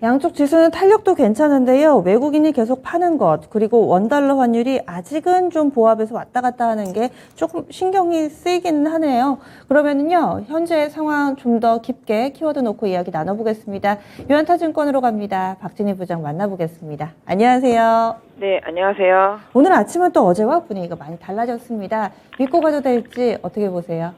양쪽 지수는 탄력도 괜찮은데요. 외국인이 계속 파는 것, 그리고 원달러 환율이 아직은 좀 보합에서 왔다 갔다 하는 게 조금 신경이 쓰이기는 하네요. 그러면은요, 현재 상황 좀 더 깊게 키워드 놓고 이야기 나눠보겠습니다. 유한타증권으로 갑니다. 박진희 부장 만나보겠습니다. 안녕하세요. 네, 안녕하세요. 오늘 아침은 또 어제와 분위기가 많이 달라졌습니다. 믿고 가도 될지 어떻게 보세요?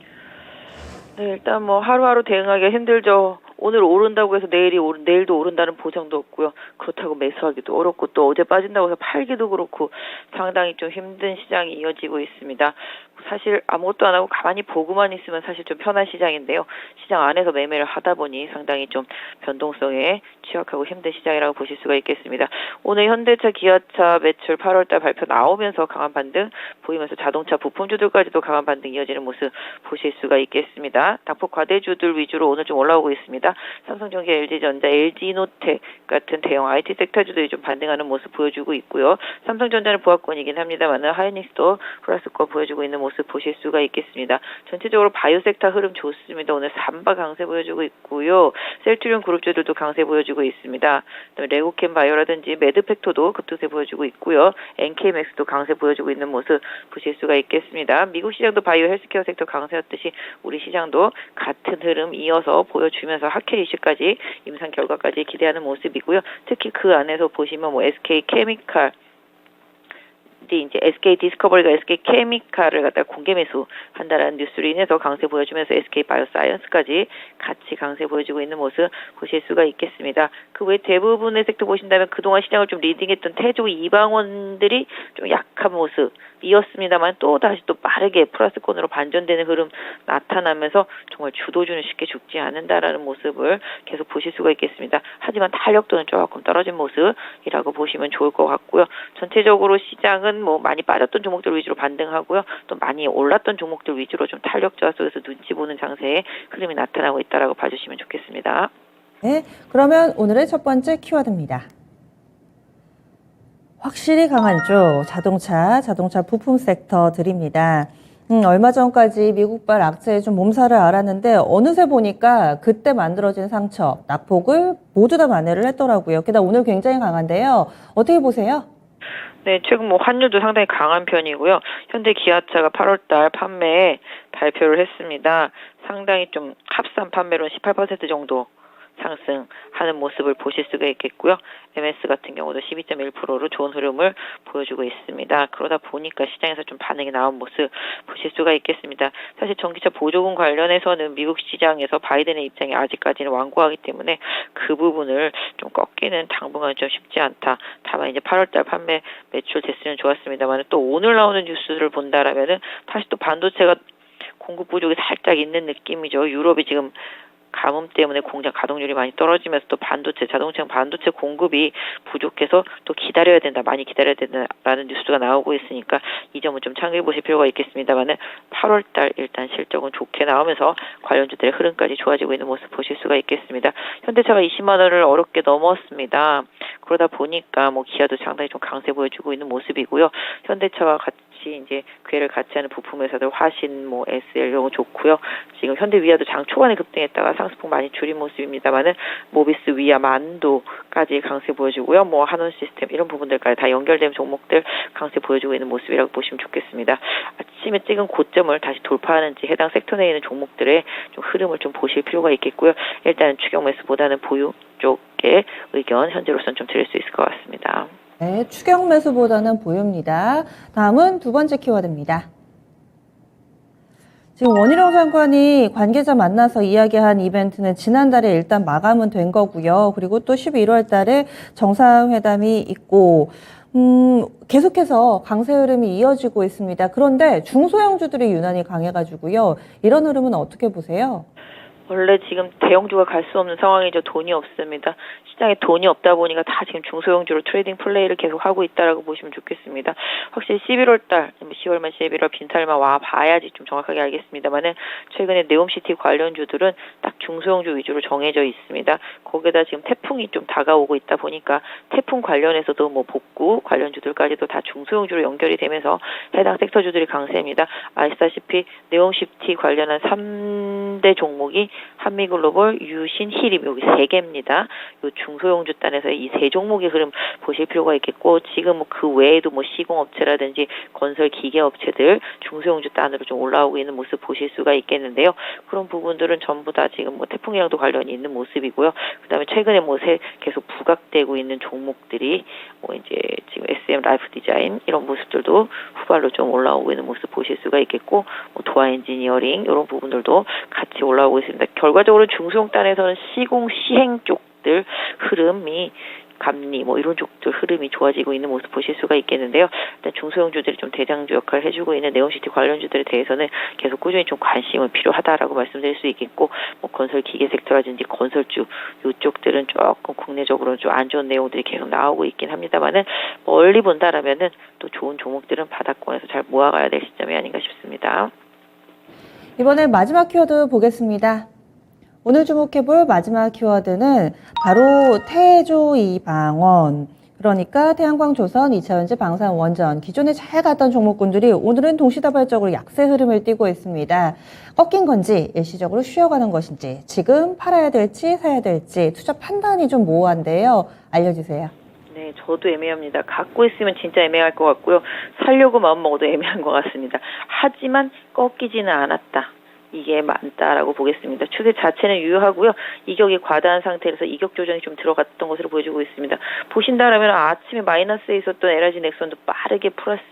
네, 일단 뭐 하루하루 대응하기가 힘들죠. 오늘 오른다고 해서 내일도 오른다는 보장도 없고요. 그렇다고 매수하기도 어렵고 또 어제 빠진다고 해서 팔기도 그렇고 상당히 좀 힘든 시장이 이어지고 있습니다. 사실 아무것도 안 하고 가만히 보고만 있으면 사실 좀 편한 시장인데요. 시장 안에서 매매를 하다 보니 상당히 좀 변동성에 취약하고 힘든 시장이라고 보실 수가 있겠습니다. 오늘 현대차, 기아차 매출 8월달 발표 나오면서 강한 반등 보이면서 자동차 부품주들까지도 강한 반등 이어지는 모습 보실 수가 있겠습니다. 낙폭 과대주들 위주로 오늘 좀 올라오고 있습니다. 삼성전기, LG전자, LG노텍 같은 대형 IT 섹터주들이 좀 반등하는 모습 보여주고 있고요. 삼성전자는 보합권이긴 합니다만 하이닉스도 플러스권 보여주고 있는 모습 보실 수가 있겠습니다. 전체적으로 바이오 섹터 흐름 좋습니다. 오늘 삼바 강세 보여주고 있고요. 셀트리온 그룹주들도 강세 보여주고 있습니다. 레고캠 바이오라든지 매드팩토도 급등세 보여주고 있고요. NK맥스도 강세 보여주고 있는 모습 보실 수가 있겠습니다. 미국 시장도 바이오 헬스케어 섹터 강세였듯이 우리 시장도 같은 흐름 이어서 보여주면서 하켈 이슈까지 임상 결과까지 기대하는 모습이고요. 특히 그 안에서 보시면 뭐 SK 케미칼 이제 SK 디스커버리가 SK 케미칼을 갖다 공개 매수한다라는 뉴스로 인해서 강세 보여주면서 SK 바이오사이언스까지 같이 강세 보여주고 있는 모습 보실 수가 있겠습니다. 그 외 대부분의 섹터 보신다면 그동안 시장을 좀 리딩했던 태조 이방원들이 좀 약한 모습이었습니다만 또 다시 또 빠르게 플러스권으로 반전되는 흐름 나타나면서 정말 주도주는 쉽게 죽지 않는다라는 모습을 계속 보실 수가 있겠습니다. 하지만 탄력도는 조금 떨어진 모습이라고 보시면 좋을 것 같고요. 전체적으로 시장은 뭐 많이 빠졌던 종목들 위주로 반등하고요. 또 많이 올랐던 종목들 위주로 좀 탄력 저하 속에서 눈치 보는 장세의 흐름이 나타나고 있다라고 봐주시면 좋겠습니다. 네, 그러면 오늘의 첫 번째 키워드입니다. 확실히 강한 쪽 자동차 부품 섹터들입니다. 얼마 전까지 미국발 악재에 좀 몸살을 앓았는데 어느새 보니까 그때 만들어진 상처, 낙폭을 모두 다 만회를 했더라고요. 게다가 오늘 굉장히 강한데요. 어떻게 보세요? 네, 최근 뭐 환율도 상당히 강한 편이고요. 현대 기아차가 8월달 판매 발표를 했습니다. 상당히 좀 합산 판매로는 18% 정도 상승하는 모습을 보실 수가 있겠고요. MS 같은 경우도 12.1%로 좋은 흐름을 보여주고 있습니다. 그러다 보니까 시장에서 좀 반응이 나온 모습 보실 수가 있겠습니다. 사실 전기차 보조금 관련해서는 미국 시장에서 바이든의 입장이 아직까지는 완고하기 때문에 그 부분을 좀 꺾기는 당분간 좀 쉽지 않다. 다만 이제 8월달 판매 매출 됐으면 좋았습니다만 또 오늘 나오는 뉴스를 본다라면은 다시 또 반도체가 공급 부족이 살짝 있는 느낌이죠. 유럽이 지금 가뭄 때문에 공장 가동률이 많이 떨어지면서 또 자동차 반도체 공급이 부족해서 또 많이 기다려야 된다라는 뉴스가 나오고 있으니까 이 점은 좀 참고해 보실 필요가 있겠습니다만은 8월달 일단 실적은 좋게 나오면서 관련주들의 흐름까지 좋아지고 있는 모습 보실 수가 있겠습니다. 현대차가 20만 원을 어렵게 넘었습니다. 그러다 보니까 뭐 기아도 상당히 좀 강세 보여주고 있는 모습이고요. 현대차와 같이 이제 궤를 같이 하는 부품 회사들 화신, 뭐 SL 이런 거 좋고요. 지금 현대위아도 장 초반에 급등했다가 상승폭 많이 줄인 모습입니다만은 모비스, 위아, 만도까지 강세 보여주고요. 뭐 한원 시스템 이런 부분들까지 다 연결된 종목들 강세 보여주고 있는 모습이라고 보시면 좋겠습니다. 아침에 찍은 고점을 다시 돌파하는지 해당 섹터 내에 있는 종목들의 좀 흐름을 좀 보실 필요가 있겠고요. 일단 추격 매수보다는 보유 쪽의 의견 현재로서는 좀 드릴 수 있을 것 같습니다. 네, 추격 매수보다는 보유입니다. 다음은 두 번째 키워드입니다. 지금 원희룡 장관이 관계자 만나서 이야기한 이벤트는 지난달에 일단 마감은 된 거고요. 그리고 또 11월 달에 정상회담이 있고 계속해서 강세 흐름이 이어지고 있습니다. 그런데 중소형주들이 유난히 강해가지고요. 이런 흐름은 어떻게 보세요? 원래 지금 대형주가 갈 수 없는 상황이죠. 돈이 없습니다. 시장에 돈이 없다 보니까 다 지금 중소형주로 트레이딩 플레이를 계속 하고 있다라고 보시면 좋겠습니다. 확실히 11월 달, 10월만 11월 빈탈만 와 봐야지 좀 정확하게 알겠습니다만은 최근에 네옴시티 관련주들은 딱 중소형주 위주로 정해져 있습니다. 거기에다 지금 태풍이 좀 다가오고 있다 보니까 태풍 관련해서도 뭐 복구 관련주들까지도 다 중소형주로 연결이 되면서 해당 섹터주들이 강세입니다. 아시다시피 네옴시티 관련한 3대 종목이 한미글로벌, 유신, 히림 여기 3개입니다. 요 중소형주 단에서 이 3종목의 흐름 보실 필요가 있겠고 지금 뭐 그 외에도 뭐 시공업체라든지 건설 기계업체들 중소형주 단으로 좀 올라오고 있는 모습 보실 수가 있겠는데요. 그런 부분들은 전부 다 지금 뭐 태풍이랑도 관련이 있는 모습이고요. 그다음에 최근에 뭐 계속 부각되고 있는 종목들이 뭐 이제 지금 SM 라이프 디자인 이런 모습들도 후발로 좀 올라오고 있는 모습 보실 수가 있겠고 뭐 도화 엔지니어링 이런 부분들도 같이 올라오고 있습니다. 결과적으로 중소형 단에서는 시공 시행 쪽들 흐름이 감리 뭐 이런 쪽들 흐름이 좋아지고 있는 모습 보실 수가 있겠는데요. 일단 중소형주들이 좀 대장주 역할을 해주고 있는 네온시티 관련주들에 대해서는 계속 꾸준히 좀 관심은 필요하다라고 말씀드릴 수 있겠고 뭐 건설 기계 섹터라든지 건설주 이쪽들은 조금 국내적으로 좀 안 좋은 내용들이 계속 나오고 있긴 합니다만은 멀리 본다라면은 또 좋은 종목들은 바닥권에서 잘 모아가야 될 시점이 아닌가 싶습니다. 이번에 마지막 키워드 보겠습니다. 오늘 주목해볼 마지막 키워드는 바로 태조 이방원. 그러니까 태양광조선, 2차전지, 방산원전 기존에 잘 갔던 종목군들이 오늘은 동시다발적으로 약세 흐름을 띠고 있습니다. 꺾인 건지 일시적으로 쉬어가는 것인지 지금 팔아야 될지 사야 될지 투자 판단이 좀 모호한데요. 알려주세요. 네, 저도 애매합니다. 갖고 있으면 진짜 애매할 것 같고요. 살려고 마음먹어도 애매한 것 같습니다. 하지만 꺾이지는 않았다. 이게 많다라고 보겠습니다. 추세 자체는 유효하고요. 이격이 과다한 상태에서 이격 조정이 좀 들어갔던 것으로 보여주고 있습니다. 보신다라면 아침에 마이너스에 있었던 LG 넥슨도 빠르게 플러스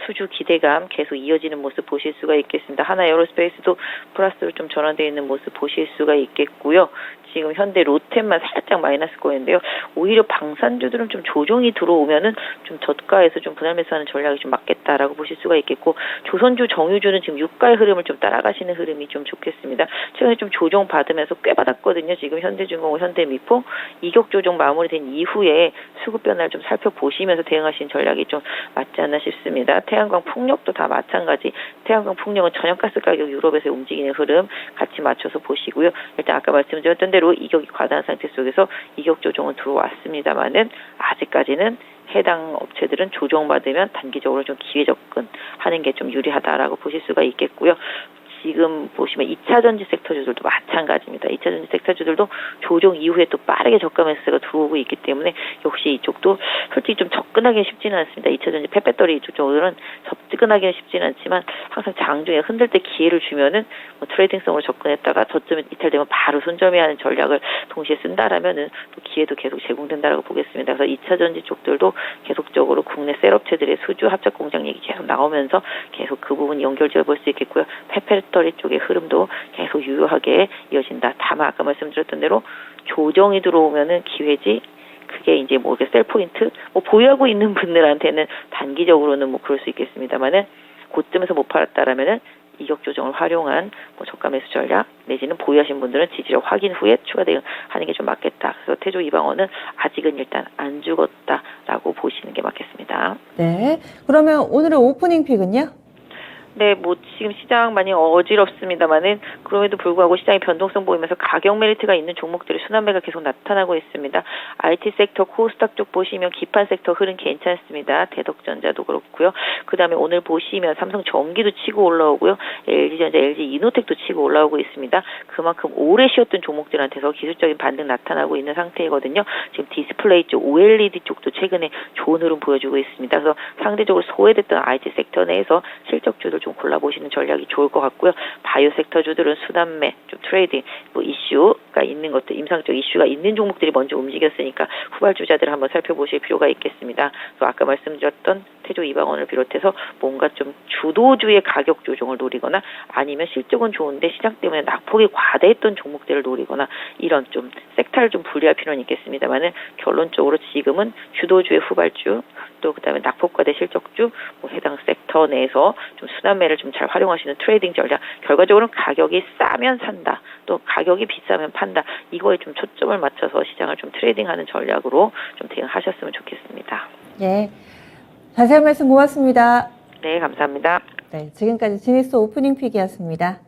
수주 기대감 계속 이어지는 모습 보실 수가 있겠습니다. 하나 에어로스페이스도 플러스로 좀 전환되어 있는 모습 보실 수가 있겠고요. 지금 현대 롯데만 살짝 마이너스 거인데요. 오히려 방산주들은 좀 조정이 들어오면은 좀 저가에서 좀 분할 매수하는 전략이 좀 맞겠다라고 보실 수가 있겠고 조선주, 정유주는 지금 유가의 흐름을 좀 따라가시는 흐름이 좀 좋겠습니다. 최근에 좀 조정 받으면서 꽤 받았거든요. 지금 현대중공업, 현대미포 이격 조정 마무리된 이후에 수급 변화를 좀 살펴보시면서 대응하시는 전략이 좀 맞지 않나 싶습니다. 태양광 풍력도 다 마찬가지. 태양광 풍력은 전력가스 가격 유럽에서 움직이는 흐름 같이 맞춰서 보시고요. 일단 아까 말씀드렸던 대로 이격이 과다한 상태 속에서 이격 조정은 들어왔습니다만은 아직까지는 해당 업체들은 조정받으면 단기적으로 좀 기회 접근하는 게 좀 유리하다라고 보실 수가 있겠고요. 지금 보시면 2차전지 섹터주들도 마찬가지입니다. 2차전지 섹터주들도 조정 이후에 또 빠르게 저가 매수가 들어오고 있기 때문에 역시 이쪽도 솔직히 좀 접근하기는 쉽지는 않습니다. 2차전지 폐배터리 이쪽들은 접근하기는 쉽지는 않지만 항상 장중에 흔들 때 기회를 주면은 뭐 트레이딩성으로 접근했다가 저점에 이탈되면 바로 손절매하는 전략을 동시에 쓴다라면은 또 기회도 계속 제공된다라고 보겠습니다. 그래서 2차전지 쪽들도 계속적으로 국내 셀업체들의 수주 합작 공장 얘기 계속 나오면서 계속 그 부분 연결지어 볼 수 있겠고요. 폐배터리 쪽의 흐름도 계속 유효하게 이어진다. 다만 아까 말씀드렸던 대로 조정이 들어오면은 기회지 그게 이제 뭐 셀 포인트 뭐 보유하고 있는 분들한테는 단기적으로는 뭐 그럴 수 있겠습니다만은 고점에서 못 팔았다라면은 이격 조정을 활용한 뭐 저가 매수 전략 내지는 보유하신 분들은 지지력 확인 후에 추가 대응하는 게 좀 맞겠다. 그래서 태조 이방원은 아직은 일단 안 죽었다라고 보시는 게 맞겠습니다. 네. 그러면 오늘의 오프닝 픽은요? 네, 뭐 지금 시장 많이 어지럽습니다만은 그럼에도 불구하고 시장이 변동성 보이면서 가격 메리트가 있는 종목들의 순환매가 계속 나타나고 있습니다. IT 섹터, 코스닥 쪽 보시면 기판 섹터 흐름 괜찮습니다. 대덕전자도 그렇고요. 그다음에 오늘 보시면 삼성전기도 치고 올라오고요. LG전자, LG이노텍도 치고 올라오고 있습니다. 그만큼 오래 쉬었던 종목들한테서 기술적인 반등 나타나고 있는 상태이거든요. 지금 디스플레이 쪽, OLED 쪽도 최근에 좋은 흐름 보여주고 있습니다. 그래서 상대적으로 소외됐던 IT 섹터 내에서 실적주들 좀 골라보시는 전략이 좋을 것 같고요. 바이오 섹터주들은 순환매, 좀 트레이딩, 뭐 이슈가 있는 것들, 임상적 이슈가 있는 종목들이 먼저 움직였으니까 후발주자들을 한번 살펴보실 필요가 있겠습니다. 또 아까 말씀드렸던 태조 이방원을 비롯해서 뭔가 좀 주도주의 가격 조정을 노리거나 아니면 실적은 좋은데 시장 때문에 낙폭이 과다했던 종목들을 노리거나 이런 좀 섹터를 좀 분리할 필요는 있겠습니다만은 결론적으로 지금은 주도주의 후발주 또 그다음에 낙폭과대 실적주 뭐 해당 섹터 내에서 좀 순환매를 좀 잘 활용하시는 트레이딩 전략 결과적으로는 가격이 싸면 산다 또 가격이 비싸면 판다 이거에 좀 초점을 맞춰서 시장을 좀 트레이딩하는 전략으로 좀 대응하셨으면 좋겠습니다. 예. 자세한 말씀 고맙습니다. 네, 감사합니다. 네, 지금까지 지니스 오프닝 픽이었습니다.